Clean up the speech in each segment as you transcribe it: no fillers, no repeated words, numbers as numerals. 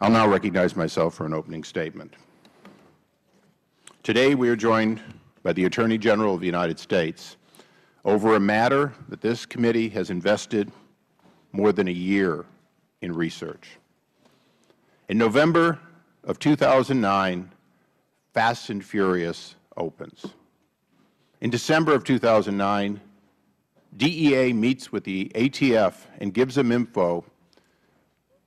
I'll now recognize myself for an opening statement. Today we are joined by the Attorney General of the United States over a matter that this committee has invested more than a year in research. In November of 2009, Fast and Furious opens. In December of 2009, DEA meets with the ATF and gives them info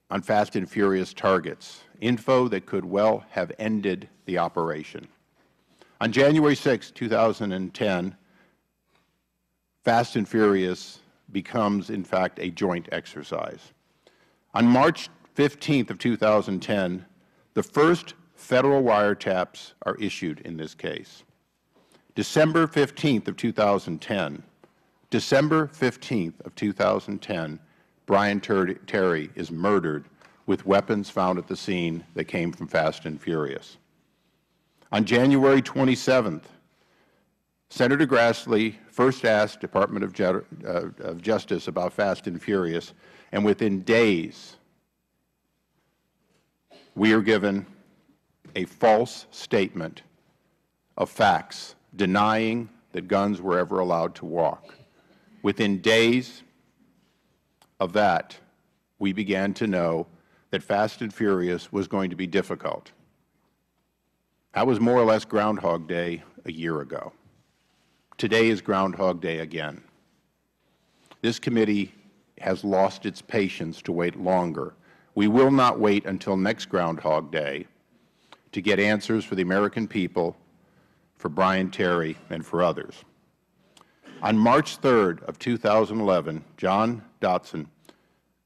on Fast and Furious targets, info that could well have ended the operation. On January 6, 2010, Fast and Furious becomes, in fact, a joint exercise. On March 15th of 2010, the first Federal wiretaps are issued in this case. December 15th of 2010, Brian Terry is murdered with weapons found at the scene that came from Fast and Furious. On January 27th, Senator Grassley first asked Department of Justice about Fast and Furious, and within days, we are given a false statement of facts denying that guns were ever allowed to walk. Within days of that, we began to know that Fast and Furious was going to be difficult. That was more or less Groundhog Day a year ago. Today is Groundhog Day again. This committee has lost its patience to wait longer. We will not wait until next Groundhog Day to get answers for the American people, for Brian Terry, and for others. On March 3rd of 2011, John Dotson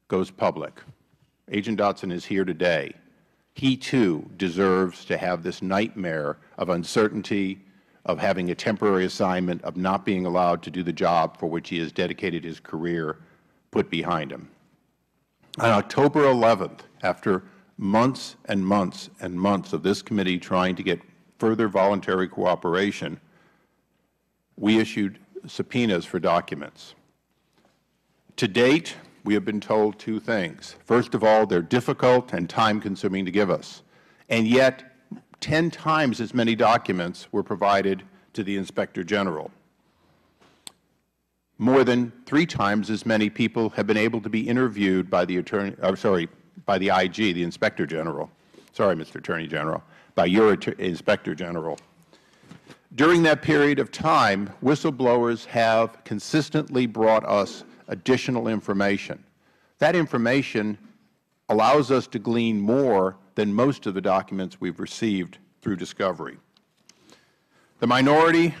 goes public. Agent Dotson is here today. He, too, deserves to have this nightmare of uncertainty, of having a temporary assignment, of not being allowed to do the job for which he has dedicated his career, put behind him. On October 11th, after months and months and months of this committee trying to get further voluntary cooperation, we issued subpoenas for documents. To date, we have been told two things. First of all, they're difficult and time-consuming to give us, and yet 10 times as many documents were provided to the Inspector General. More than 3 times as many people have been able to be interviewed by the by the IG, the Inspector General. Sorry, Mr. Attorney General, by your Inspector General. During that period of time, whistleblowers have consistently brought us additional information. That information allows us to glean more than most of the documents we've received through discovery. The minority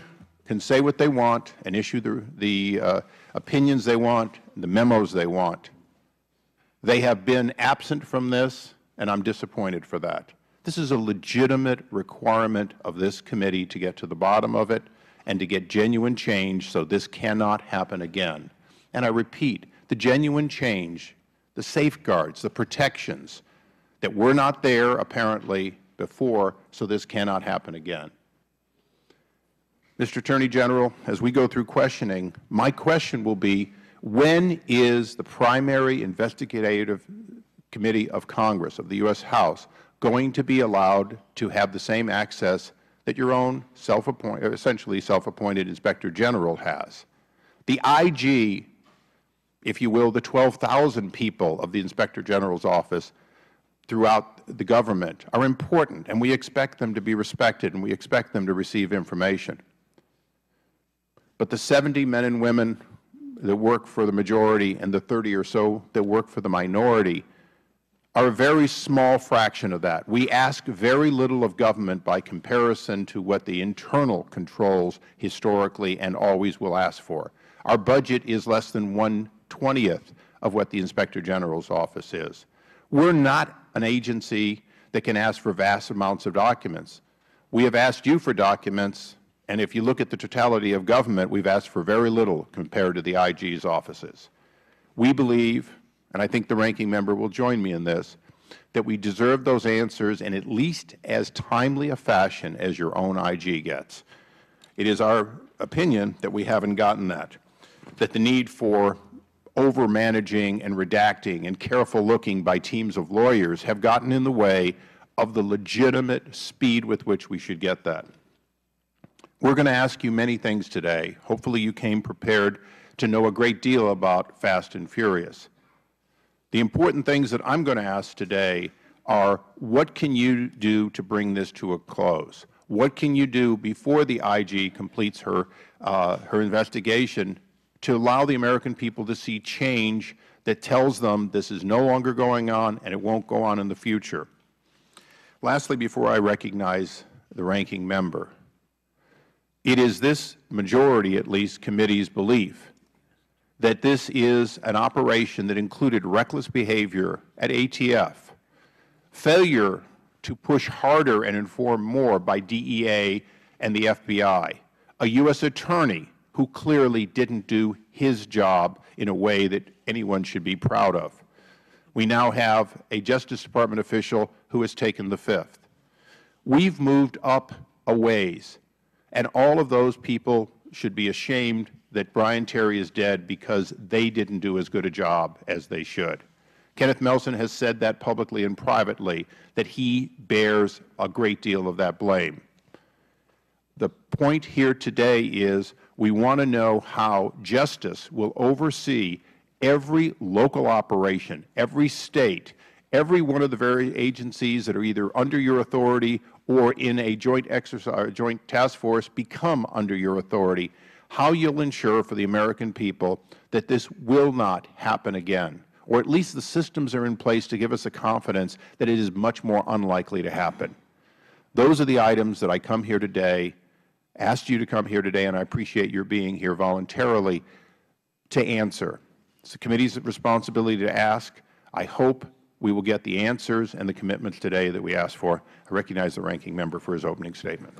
can say what they want and issue the opinions they want, the memos they want. They have been absent from this, and I'm disappointed for that. This is a legitimate requirement of this committee to get to the bottom of it and to get genuine change so this cannot happen again. And I repeat, the genuine change, the safeguards, the protections that were not there apparently before, so this cannot happen again. Mr. Attorney General, as we go through questioning, my question will be, when is the primary investigative committee of Congress, of the U.S. House, going to be allowed to have the same access that your own essentially self-appointed Inspector General has? The IG, if you will, the 12,000 people of the Inspector General's office throughout the government are important, and we expect them to be respected, and we expect them to receive information. But the 70 men and women that work for the majority and the 30 or so that work for the minority are a very small fraction of that. We ask very little of government by comparison to what the internal controls historically and always will ask for. Our budget is less than 1/20th of what the Inspector General's office is. We're not an agency that can ask for vast amounts of documents. We have asked you for documents, and if you look at the totality of government, we've asked for very little compared to the IG's offices. We believe, and I think the ranking member will join me in this, that we deserve those answers in at least as timely a fashion as your own IG gets. It is our opinion that we haven't gotten that the need for over-managing and redacting and careful looking by teams of lawyers have gotten in the way of the legitimate speed with which we should get that. We're going to ask you many things today. Hopefully you came prepared to know a great deal about Fast and Furious. The important things that I'm going to ask today are, what can you do to bring this to a close? What can you do before the IG completes her investigation to allow the American people to see change that tells them this is no longer going on and it won't go on in the future? Lastly, before I recognize the ranking member, it is this majority, at least, committee's belief that this is an operation that included reckless behavior at ATF, failure to push harder and inform more by DEA and the FBI, a U.S. attorney who clearly didn't do his job in a way that anyone should be proud of. We now have a Justice Department official who has taken the fifth. We've moved up a ways, and all of those people should be ashamed that Brian Terry is dead because they didn't do as good a job as they should. Kenneth Melson has said that publicly and privately, that he bears a great deal of that blame. The point here today is we want to know how justice will oversee every local operation, every state, every one of the very agencies that are either under your authority or in a joint exercise, joint task force become under your authority, how you'll ensure for the American people that this will not happen again, or at least the systems are in place to give us a confidence that it is much more unlikely to happen. Those are the items that I come here today, asked you to come here today, and I appreciate your being here voluntarily to answer. It's the committee's responsibility to ask. I hope we will get the answers and the commitments today that we asked for. I recognize the ranking member for his opening statement.